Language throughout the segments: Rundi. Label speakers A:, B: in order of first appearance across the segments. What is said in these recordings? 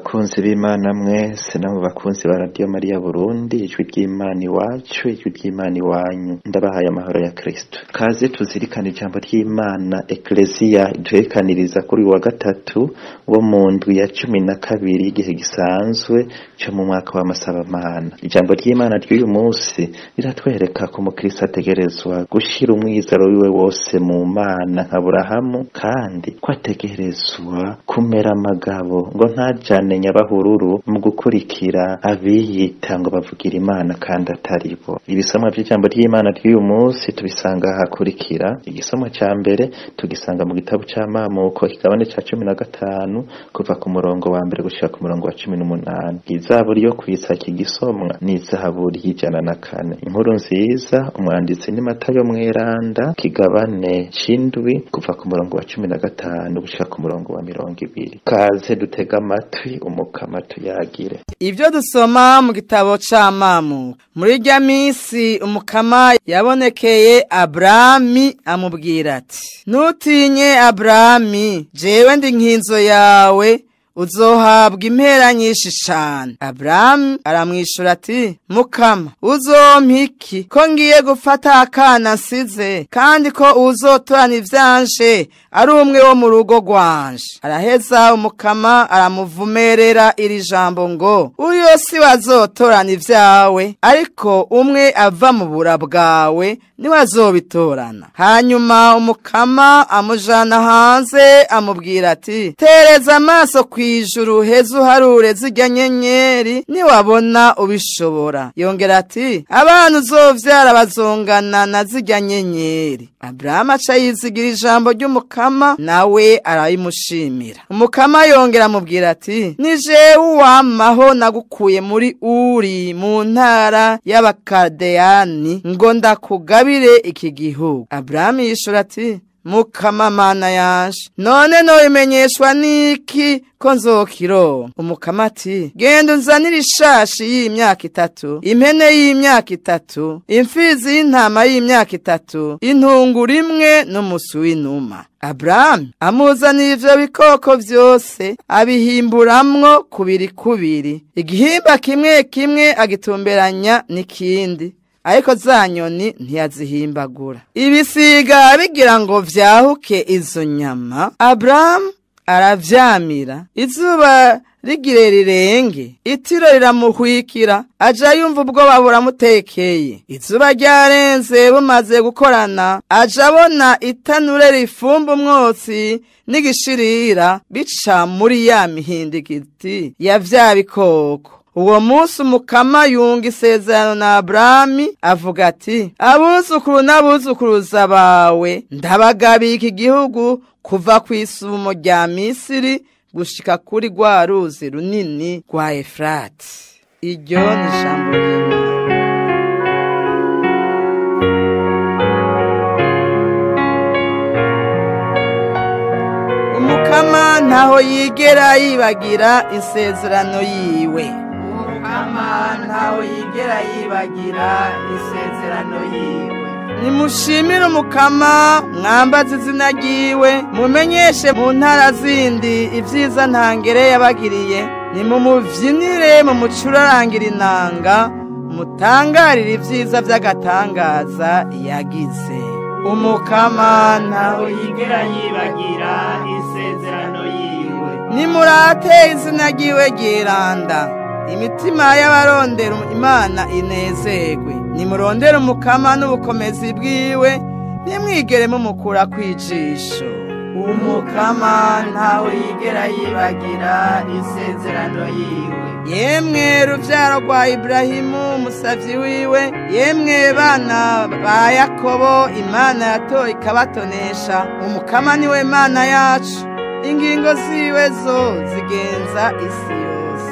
A: bakunzi b'Imana mwese namwe bakunzi ba Radio Maria Burundi, ijwi ry'Imana iwacu, ijwi ry'Imana iwanyu, ndabahaye amahoro ya Kristo. Kaze tuzirikana ijambo ry'Imana Ecclesia duhekaniriza kuri wa gatatu wo mu ndwi ya 12 igihe gisanzwe cyo mu mwaka wa Masabamana. Ijambo ry'Imana ry'uyu munsi riratwereka ko umukristo ategerezwa gushira umwizero wiwe wose mu Mana nka Aburahamu, kandi ko ategerezwa kumera amagabo ngo ntajane nyabahururu mu gukurikira abiyita ngo bavugira Imana kandi atari bo. Ibisomwa by'ijambo ry'Imana ry'uyu munsi tubisanga hakurikira. Igisomwa ca mbere tugisanga mu gitabo c'Amamuko ikigabane ca 15 kuva ku murongo wa mbere gushika ku murongo wa 18. Izaburi yo kwisaka igisomwa ni Zaburi y'104. Inkuru nziza umwanditsi ni Matayo mweranda kigabane c'indwi kuva ku murongo wa 15 gushika ku murongo wa 20. Kaze dutega amatwi umukama tuyagire.
B: Ivyo dusoma mu gitabo c'Amamuko. Muri rya misi umukama yabonekeye Abrahami amubwira ati, "Ntutinye Abrahami, jewe ndi nkinzo yawe, uzohabwa impera nyinshi cane." Abraham aramwishura ati, "Mukama, uzompa iki ko ngiye gufata akana nsize, kandi ko uzotorana ivyanje ari umwe wo mu rugo rwanje?" Araheza umukama aramuvumerera iri jambo ngo, "Uyo si wazotorana ivyawe, ariko umwe ava mu bura bwawe niwe azobitorana." Hanyuma umukama amujana hanze amubwira ati, "Tereza amaso kwijuru heza uharure zirya nyenyeri niwabona ubishobora." Yongera ati, "Abana uzovyara bazongana na zirya nyenyeri." Abraham aca yizigira ijambo ry'umukama, nawe arayimushimira. Umukama yongera amubwira ati, "Ni jewe uwamaho nagukuye muri Uri mu ntara y'Abakadeyani ngo ndakugabire iki gihugu." Abraham yishura ati, "Mukama Mana yanje, none nobimenyeshwa niki ko nzokironka?" Umukama ati, "Genda unzanire ishashi y'imyaka 3, impene y'imyaka 3, imfizi y'intama y'imyaka 3, intunguru imwe n'umusu w'inuma." Abraham amuzanira ivyo bikoko vyose abihimburamwo kubiri, igihimba kimwe kimwe agitumberanya n'ikindi, ariko za nyoni ntiyazihimbagura. Ibisiga bigira ngo vyahuke izo nyama, Abraham aravyamira. Izuba rigire rirenge, itiro riramuhwikira, aja yumva ubwoba buramutekeye. Izuba ryarenze bumaze gukorana, aja abona itanure rifumba umwotsi n'igishirira bica muri ya mihindigiti ya vya bikoko. Uwo munsi umukama yunga isezerano na Abrahami avuga ati, "Abuzukuru n'abuzukuruza bawe ndabagabiye iki gihugu kuva kw'isumo rya Misiri gushika kuri rwa ruzi runini rwa Efurati." Iryo ni ijambo ry'Imana. Umukama ntaho yigera yibagira isezerano yiwe. Ntaho yigera yibagira isezerano yiwe. Nimushimire umukama, mwambaze izina ryiwe, mumenyeshe mu ntara zindi ivyiza ntangere yabagiriye, nimumuvyinire mu mucurarangira inanga, mutangarire ivyiza vy'agatangaza yagize. Umukama ntaho yigera yibagira isezerano yiwe. Nimurate izina ryiwe ryiranda, imitima y'abarondera Imana inezerwe. Nimurondera umukama n'ubukomezi bwiwe, nimwigere mumukura kwijisho. Umukama ntaho yigera yibagira isezerano yiwe. Yemwe ruvyaro rwa Ibrahimu umusavyi wiwe, yemwe bana ba Yakobo Imana yatoye ikabatonesha. Umukama niwe Mana yacu, ingingo ziwe zo zigenza isi yose.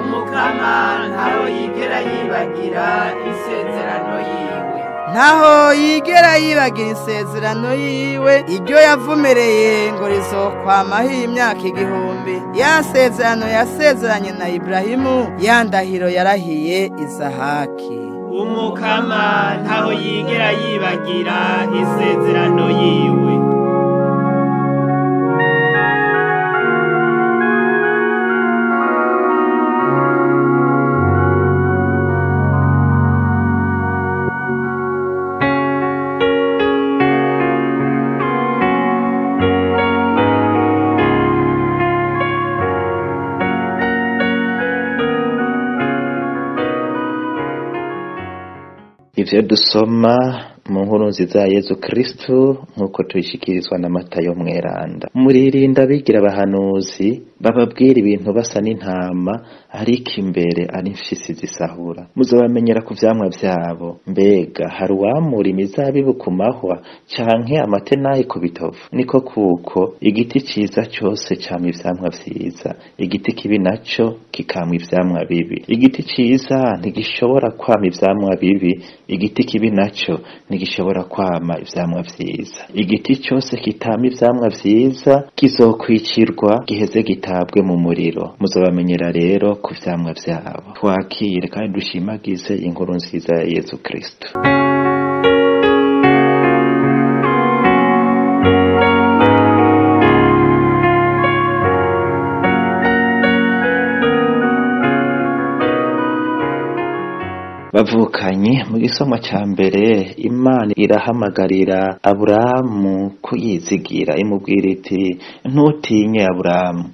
B: Umukama ntaho yigera yibagira isezerano yiwe. Ntaho yigera yibagira isezerano yiwe, iryo yavumereye ngo rizokwamaho imyaka 1000. Ya sezerano yasezeranye na Ibrahimu, ya ndahiro yarahiye Izahaki. Umukama ntaho yigera yibagira isezerano yiwe.
A: ivyo dusoma mu nkuru nziza ya Yezu Kristu nk'uko tuyishikirizwa na Matayo mweranda. Muririnda abigira abahanuzi bababwira ibintu basa n'intama ariko imbere ari imfyisi zisahura. Muzobamenyera ku vyamwa vyabo. Mbega hari uwamura imizabibu ku mahwa canke amatenayi ku bitovu? Niko kuko igiti ciza cose camwa ivyamwa vyiza, igiti kibi naco kikamwa ivyamwa bibi. Igiti ciza ntigishobora kwama ivyamwa bibi, igiti kibi naco ntigishobora kwama ivyamwa vyiza. Igiti cose kitama ivyamwa vyiza kizokwicirwa giheze gitabwe mu muriro. Muzobamenyera rero ku vyamwa vyabo. Twakire kandi dushimagize inkuru nziza ya Yezu Kristu. Bavukanye mu gisomwa ca mbere, Imana irahamagarira Aburahamu kuyizigira, imubwira iti ntutinye Aburahamu,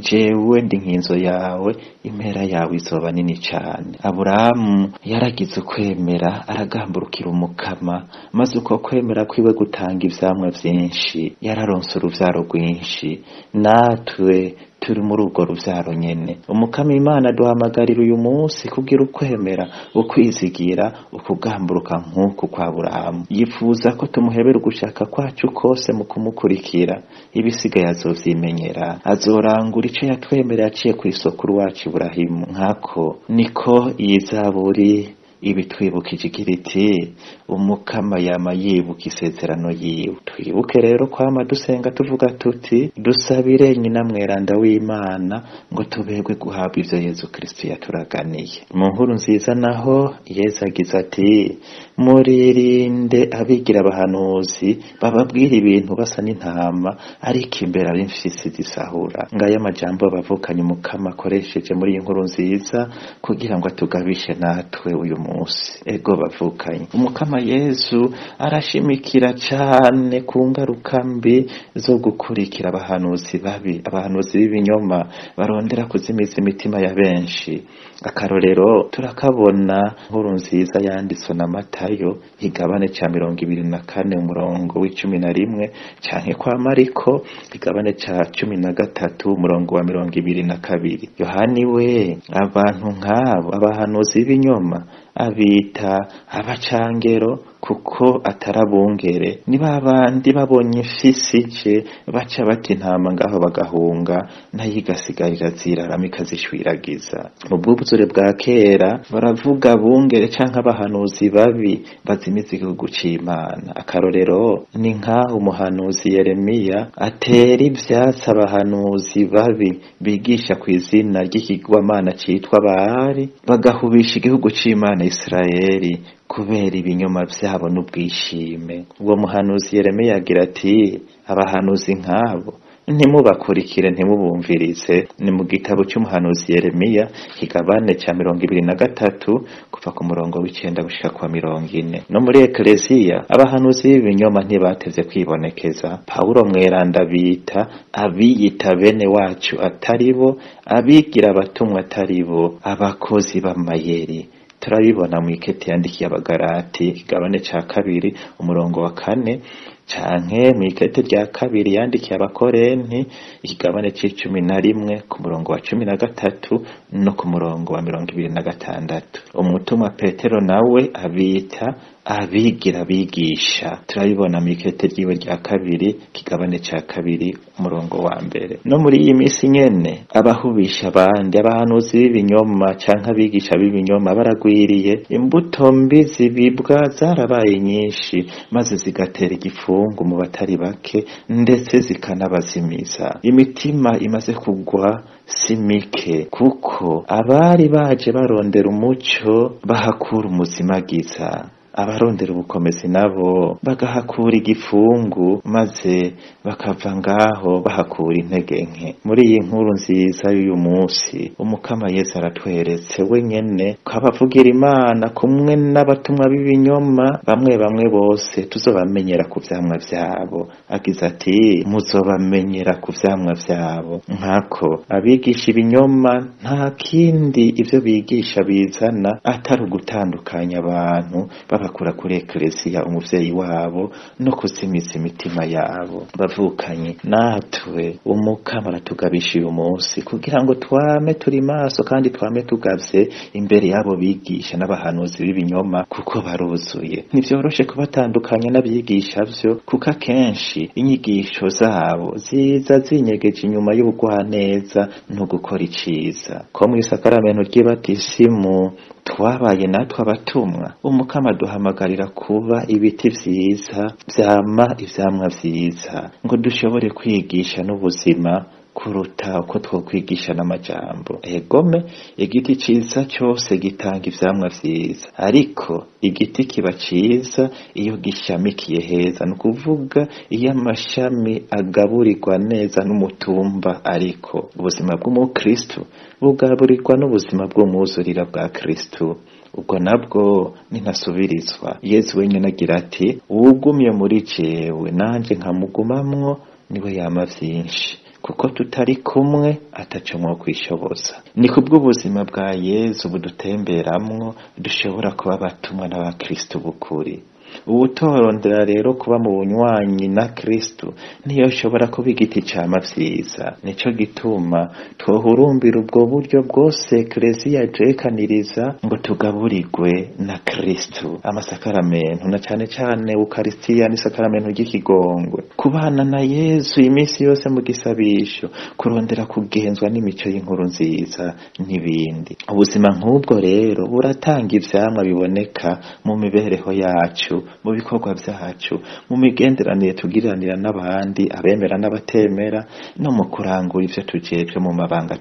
A: jewe ndi nkinzo yawe, impera yawe izoba nini cane. Aburahamu yaragize ukwemera, aragamburukira Umukama, maze uko kwemera kwiwe gutanga ivyamwa vyinshi, yararonse uruvyaro rwinshi. Natwe turi muri urwo ruvyaro nyene. Umukama Imana duhamagarira uyu munsi kugira ukwemera, ukwizigira, ukugamburuka nk'uku kwa Aburahamu. Yifuza ko tumuhebera ugushaka kwacu kose mu kumukurikira. Ibisigaye azovyimenyera, azorangura ico yatwemerera aciye kw'isokuru wacu Iburahimu. Nkako niko iyi Zaburi ibitwibukije igira iti Umukama yama yibuka isezerano yiwe. Twibuke rero kwama dusenga tuvuga tuti dusabire nyina mweranda w'Imana ngo tuberwe guhabwa ivyo Yezu Kristu yaturaganiye. Mu nkuru nziza naho Yezu agize ati muririnde abigira abahanuzi bababwira ibintu basa n'intama ariko imbere ari imfyisi zisahura. Ngaya amajambo bavukanye Umukama akoresheje muri iyi nkuru nziza kugira ngo atugabishe natwe uyu munsi. Ego bavukanye, Umukama Yesu arashimikira cane ku ngaruka mbi zo gukurikira abahanuzi babi, abahanuzi b'ibinyoma barondera kuzimiza imitima ya benshi. Akarorero turakabona nkuru nziza yanditswe na Matayo igabane ca 24 umurongo w'11 canke kwa Mariko igabane ca 13 umurongo wa 22. Yohani we abantu nk'abo abahanuzi b'ibinyoma abita abacangero kuko atarabungere. Ni babandi babonye imfyisi ije baca bati intama ngaho bagahunga, nayo igasigarira zirarama ikazishwiragiza. Mu bwuzure bwa kera baravuga bungere canke abahanuzi babi bazimiza igihugu c'Imana. Akarorero ni nk'aho umuhanuzi Yeremiya atera ivyatsi abahanuzi babi bigisha kw'izina ry'ikigwamana citwa Baali, bagahubisha igihugu c'Imana Isirayeli kubera ibinyoma vyabo n'ubwishime. Uwo muhanuzi Yeremiya agira ati abahanuzi nk'abo ntimubakurikire, ntimubumvirize. Ni mu gitabo cy'umuhanuzi Yeremiya kigabane ca 23 kuva ku murongo w'9 gushika kwa 40. No muri Ekleziya abahanuzi b'ibinyoma ntibatevye kwibonekeza. Paulo mweranda bita abiyita bene wacu ataribo, abigira abatumwa ataribo, abakozi b'amayeri. Turabibona mu ikete yandikiye Abagalati kigabane ca 2 umurongo wa 4 canke mu ikete rya 2 yandikiye Abakorenti ikigabane c'11 ku murongo wa 13 no ku murongo wa 26. Umutumwa Petero nawe abita abigira bigisha. Turabibona mu ikete ryiwe rya 2 kigabane ca 2 umurongo wa 1. No muri iyi misi nyene abahubisha abandi, abahanuzi b'ibinyoma canke abigisha b'ibinyoma baragwiriye. Imbuto mbi zibibwa zarabaye nyinshi maze zigatera igifungu mu batari bake ndetse zikanabazimiza. Imitima imaze kugwa simike kuko abari baje barondera umuco bahakura umuzimagiza, abarondera ubukomezi nabo bagahakura igifungu maze bakava ngaho bahakura intege nke. Muri iyi nkuru nziza y'uyu munsi Umukama Yesu aratweretse wenyene ko abavugira Imana kumwe n'abatumwa b'ibinyoma bamwe bose tuzobamenyera ku vyamwa vyabo. Agize ati muzobamenyera ku vyamwa vyabo. Nkako abigisha ibinyoma nta kindi ivyo bigisha bizana atari ugutandukanya abantu kubakura kuri eklesiya umuvyeyi wabo no kuzimiza imitima yabo. Bavukanye natwe umukama aratugabisha uyu munsi kugira ngo twame turi maso kandi twame tugavye imbere yabo bigisha n'abahanuzi b'ibinyoma, kuko baruzuye. Ntivyoroshe kubatandukanya n'abigisha vyo, kuko akenshi inyigisho zabo ziza zinyegeje inyuma y'ubugwaneza no gukora iciza. Ko mw'isakaramento ry'ibatisimu twabaye natwe abatumwa, umukama duhamagarira kuba ibiti vyiza vyama ivyamwa vyiza, ngo dushobore kwigisha n'ubuzima kuruta uko twokwigisha n'amajambo. Egome, igiti ciza cyose gitanga ivyamwa vyiza, ariko igiti kiba ciza iyo gishamikiye heza, nukuvuga iyo amashami agaburirwa neza n'umutumba. Ariko ubuzima bw'umukristo bugaburirwa n'ubuzima bw'umwuzurira bwa Kristo, ubwo nabwo ninasubirizwa. Yesu wenyine agira ati, uwugumye muri jewe nanje nkamugumamwo niwe yama vyinshi, kuko tutari kumwe ataco mwokwishoboza. Ni kubw'ubuzima bwa Yesu budutemberamwo dushobora kuba abatumwa n'abakristo bukuri. Uwutorondera rero kuba mu bunywanyi na Kristo ntiyoshobora kuba igiti cama vyiza. Nico gituma twohurumbira ubwo buryo bwose eklesiya ijekaniriza ngo tugaburirwe na Kristo. Amasakaramentu na cane cane Ukaristiya n'isakaramento ry'ikigongwe, kubana na Yesu iminsi yose mu gisabisho, kurondera kugenzwa n'imico y'inkuru nziza n'ibindi. Ubuzima nk'ubwo rero buratanga ivyamwa biboneka mu mibereho yacu, mu bikorwa vyacu, mu migenderanire tugiranira n'abandi, abemera n'abatemera, no mu kurangura ivyo tujejwe mu mabanga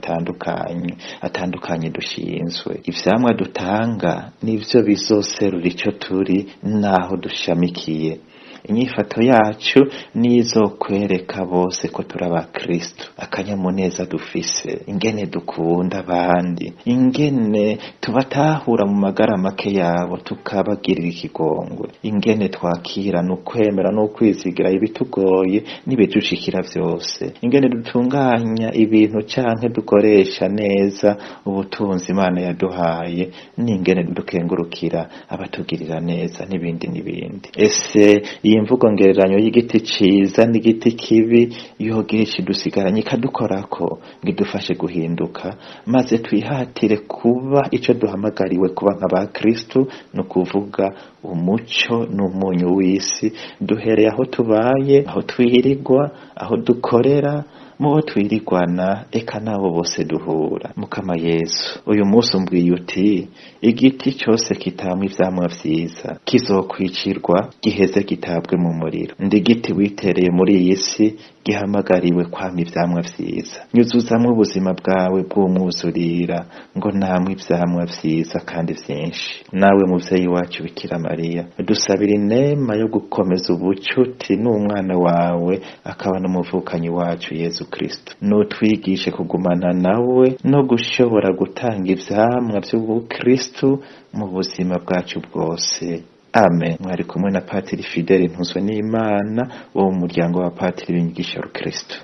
A: atandukanye dushinzwe. Ivyamwa dutanga nivyo bizoserura ico turi naho dushamikiye. Inyifato yacu nizo kwereka bose ko turaba Kristo. Akanyamuneza dufise, ingene dukunda abandi, ingene tubatahura mu magara make yabo tukabagirira ikigongwe, ingene twakira n'ukwemera n'ukwizigira ibitugoye n'ibidushikira vyose, ingene dutunganya ibintu canke dukoresha neza ubutunzi Imana yaduhaye, n'ingene dukengurukira abatugirira neza n'ibindi n'ibindi. Ese imvugo ngereranyo y'igiti ciza n'igiti kibi yogira ikidusigaranye ikadukorako ngo idufashe guhinduka, maze twihatire kuba ico duhamagariwe kuba nk'aba Kristo, no kuvuga umuco n'umunyu w'isi, duhereye aho tubaye, aho twirirwa, aho dukorera, mubo twirigwana, eka nabo bose duhura. Mukama Yesu, uyu munsi umbwiye uti igiti cyose kitamwa ivyamwa vyiza kizokwicirwa giheze gitabwe mu muriro. Ndi giti witereye muri iyi si gihamagariwe kwama ivyamwa vyiza. Nyuzuzamwe ubuzima bwawe bw'umwuzurira ngo namwe ivyamwa vyiza kandi vyinshi. Nawe muvyeyi wacu Bikira Mariya, dusabira inema yo gukomeza ubucuti n'umwana wawe akaba n'umuvukanyi wacu Yesu Kristo. Nutwigishe kugumana nawe no gushobora gutanga ivyamwa vy'ubukristo mu buzima bwacu bwose. Amen. Mwari kumwe na Patiri Fidele Ntuzwe n'Imana wo mu muryango wa Patiri b'inyigisho ya Kristo.